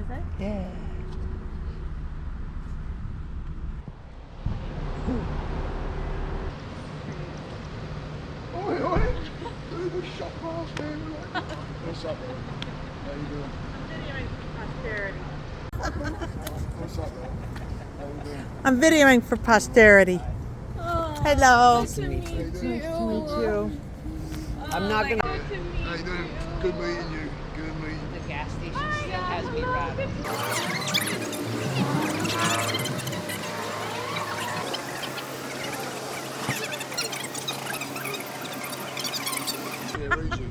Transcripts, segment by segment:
Is it? Yeah. Oi, oi! Who the shot past there? What's up, man? How you doing? What's up, man? How you doing? I'm videoing for posterity. Hello. Nice to meet How you doing? You. I'm not gonna. How you doing? Good meeting you. Good meeting you. The gas station still has me rattled. Yeah, easy.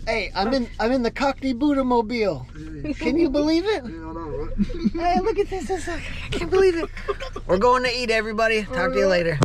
Hey, I'm in the Cockney Buddha mobile. Can you believe it? Yeah, I know, right? Hey, look at this. I can't believe it. We're going to eat, everybody. Talk to you later.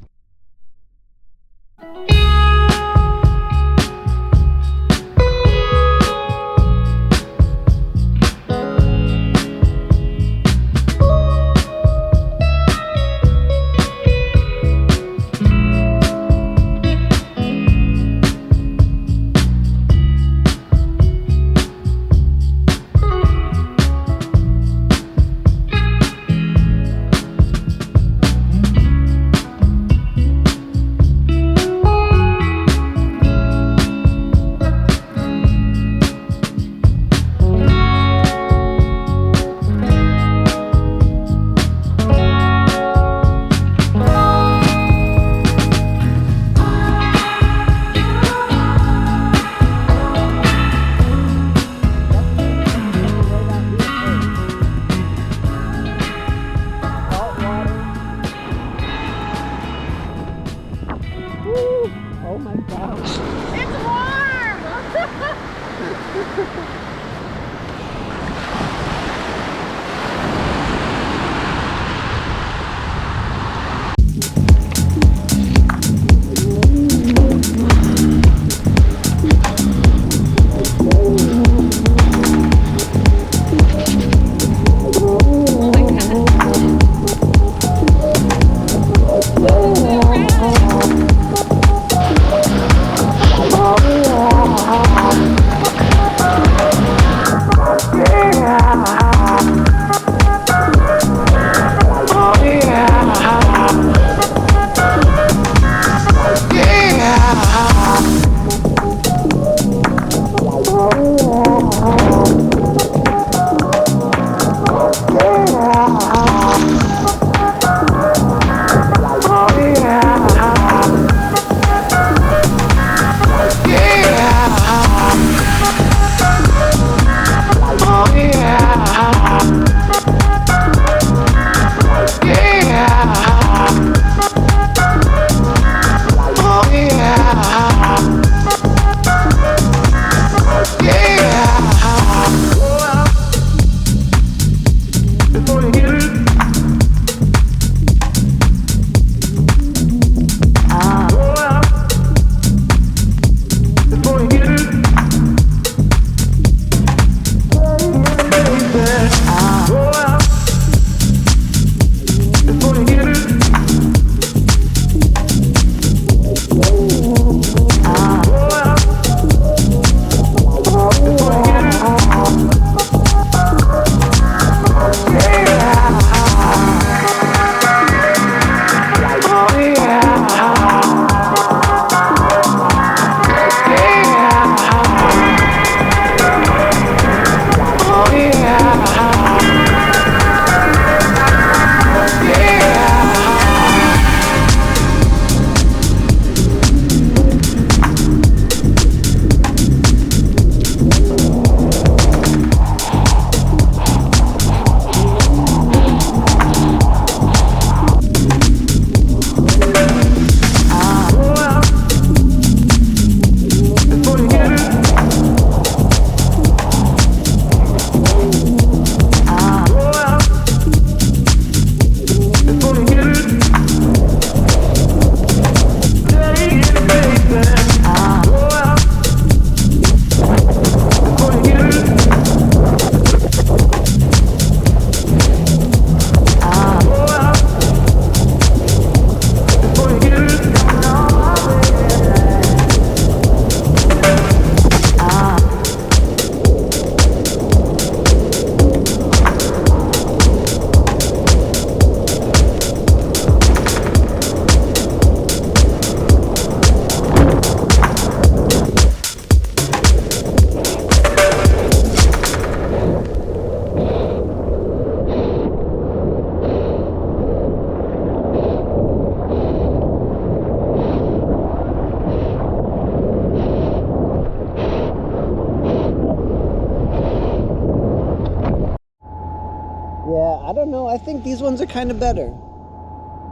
I don't know. I think these ones are kind of better.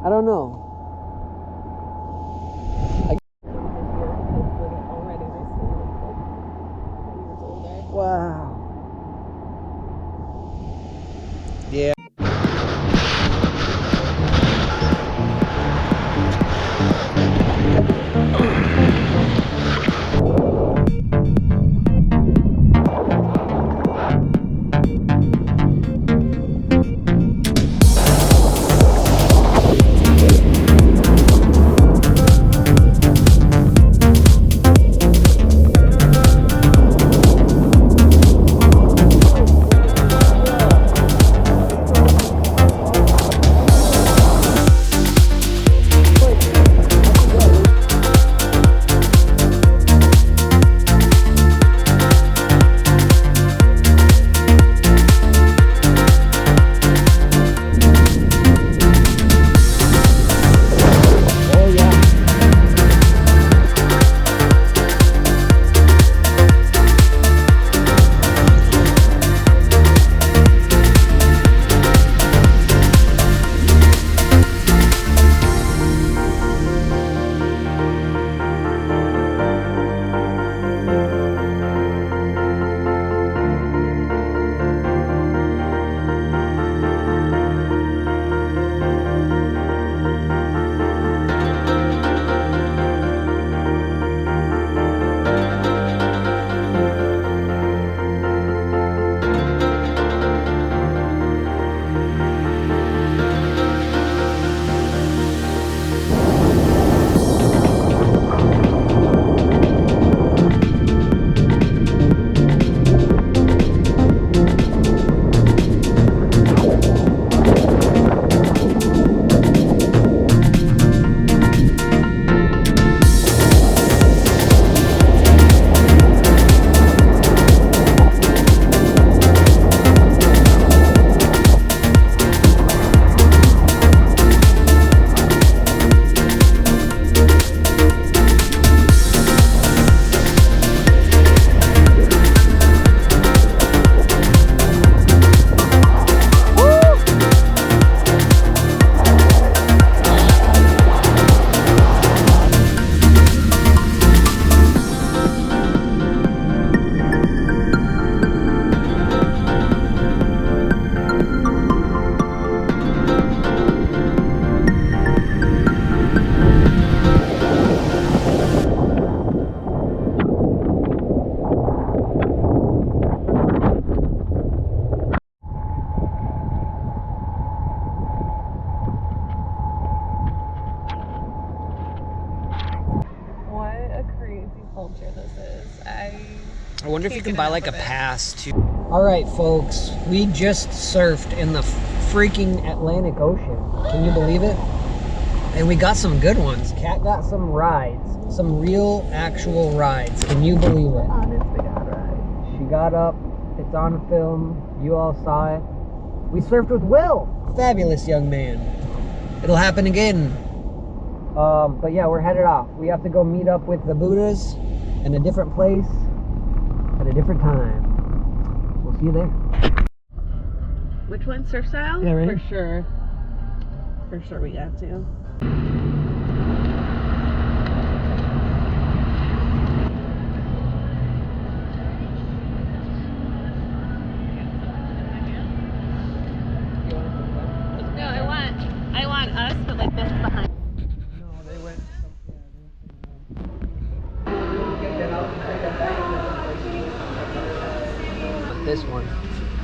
I don't know. Wow. Yeah. culture this is. I wonder if you can buy like a pass to... All right, folks, we just surfed in the freaking Atlantic Ocean. Can you believe it? And we got some good ones. Kat got some rides, some real actual rides. Can you believe it? Honest to God ride. She got up, it's on film, you all saw it. We surfed with Will, fabulous young man. It'll happen again. But yeah, we're headed off. We have to go meet up with the Buddhas in a different place at a different time. We'll see you there. Which one? Surf style? Yeah, right. For sure. For sure we got to. No, I want us, but like this behind. No, they went. This one.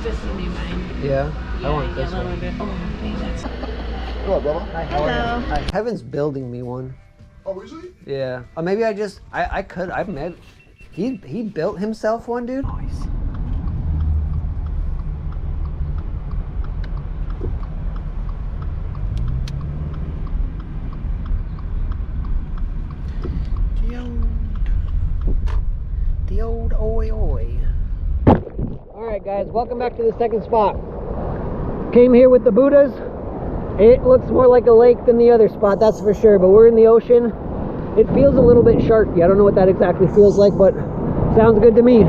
This will be mine. Yeah? I want this one. Hello, brother. Hi, how are you? Hi. Kevin's building me one. Oh, is he? Yeah. Maybe I've met. He built himself one, dude. Nice. The old oi oi. Alright guys, welcome back to the second spot. Came here with the Buddhas. It looks more like a lake than the other spot, that's for sure, but we're in the ocean. It feels a little bit sharky. I don't know what that exactly feels like, but sounds good to me.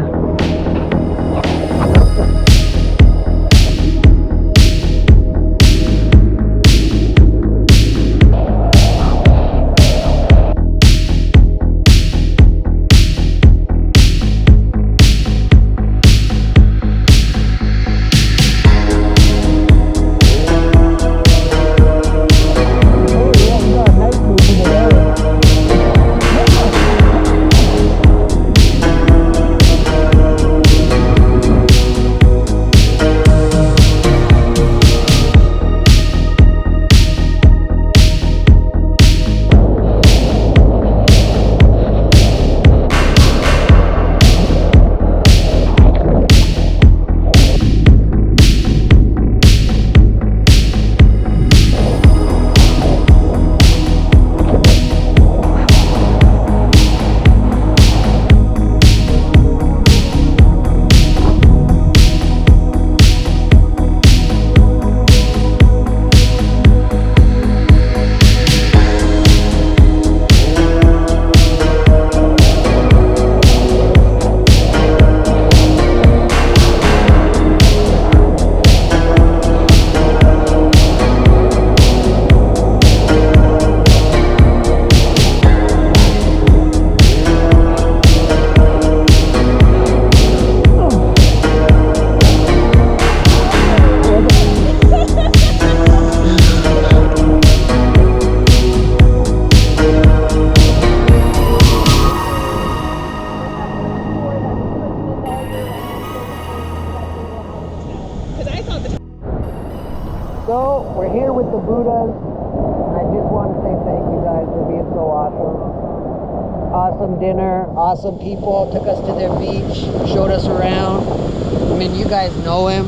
So, we're here with the Buddhas. I just want to say thank you guys for being so awesome. Awesome dinner, awesome people. Took us to their beach, showed us around. I mean, you guys know him.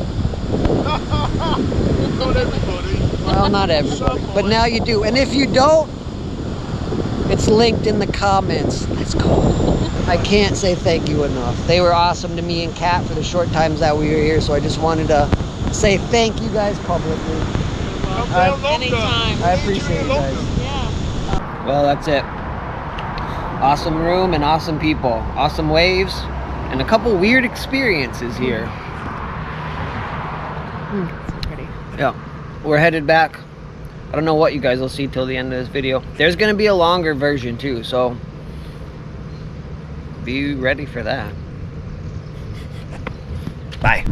Not everybody. Well, not everybody, but now you do. And if you don't, it's linked in the comments. Let's go. I can't say thank you enough. They were awesome to me and Kat for the short times that we were here, so I just wanted to say thank you guys publicly. Anytime. I appreciate you guys. Yeah. Well, that's it. Awesome room and awesome people. Awesome waves and a couple weird experiences here. So pretty. Yeah. We're headed back. I don't know what you guys will see till the end of this video. There's going to be a longer version too, so be ready for that. Bye.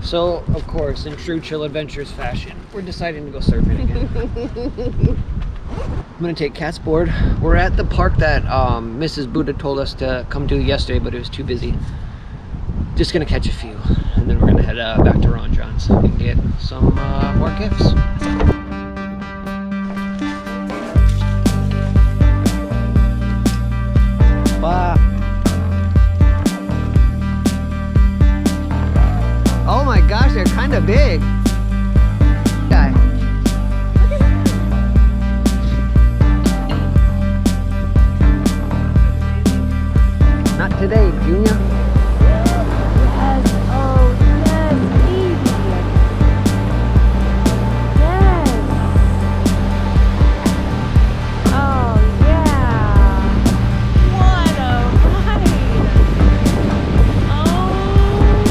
So, of course, in true Chill Adventures fashion, we're deciding to go surfing again. I'm going to take Kat's board. We're at the park that Mrs. Buddha told us to come to yesterday, but it was too busy. Just going to catch a few, and then we're going to head back to Ron John's and get some more gifts. Wow. Oh my gosh, they're kind of big. Guy. Not today, Junior. Yes. Oh, yes. Baby. Yes. Oh, yeah. What a ride. Oh, my God.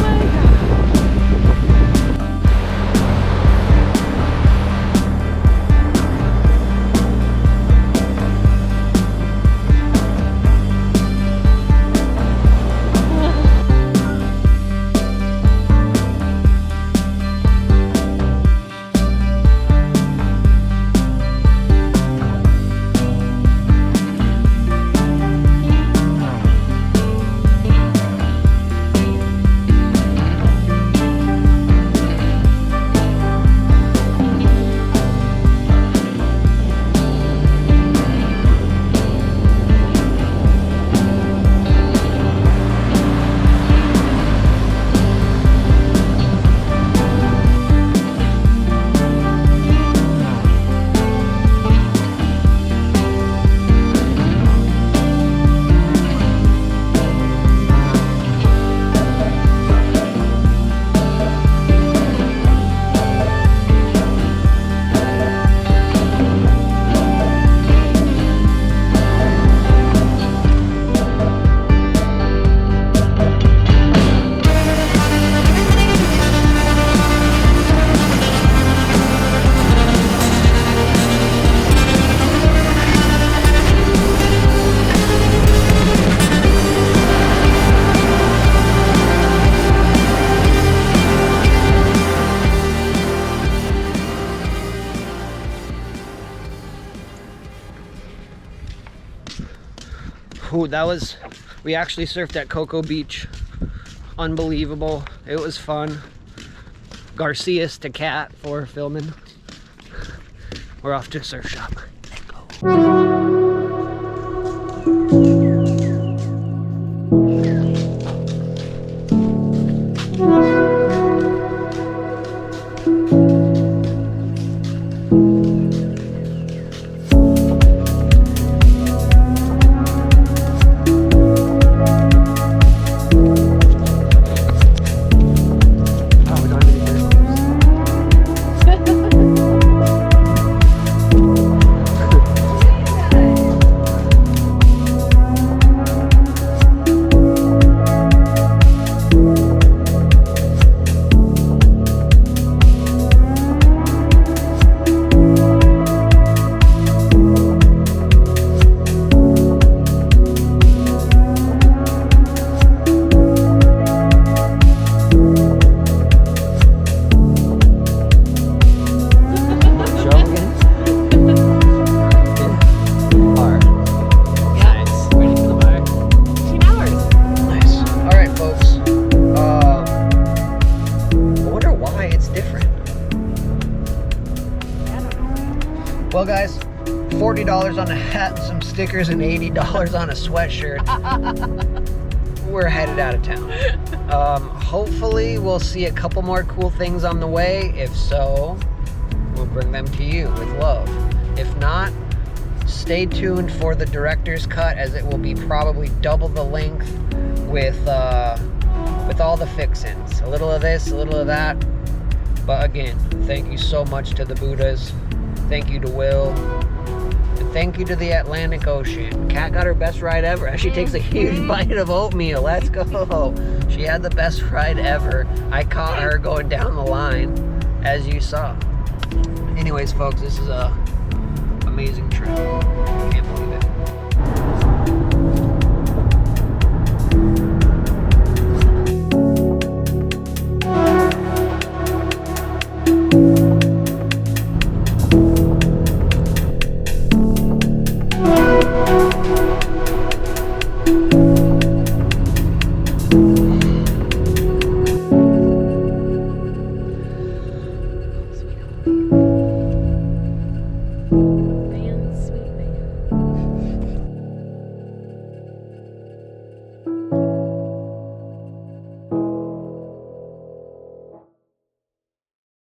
Ooh, that was, we actually surfed at Cocoa Beach. Unbelievable. It was fun. Garcias to Kat for filming. We're off to a surf shop. Let's go. Well, guys, $40 on a hat and some stickers and $80 on a sweatshirt. We're headed out of town. Hopefully we'll see a couple more cool things on the way. If so, we'll bring them to you with love. If not, stay tuned for the director's cut, as it will be probably double the length with all the fixins. A little of this, a little of that. But again, thank you so much to the Buddhas. Thank you to Will. And thank you to the Atlantic Ocean. Kat got her best ride ever. As she takes a huge bite of oatmeal. Let's go. She had the best ride ever. I caught her going down the line, as you saw. Anyways, folks, this is a amazing trip. Can't believe it.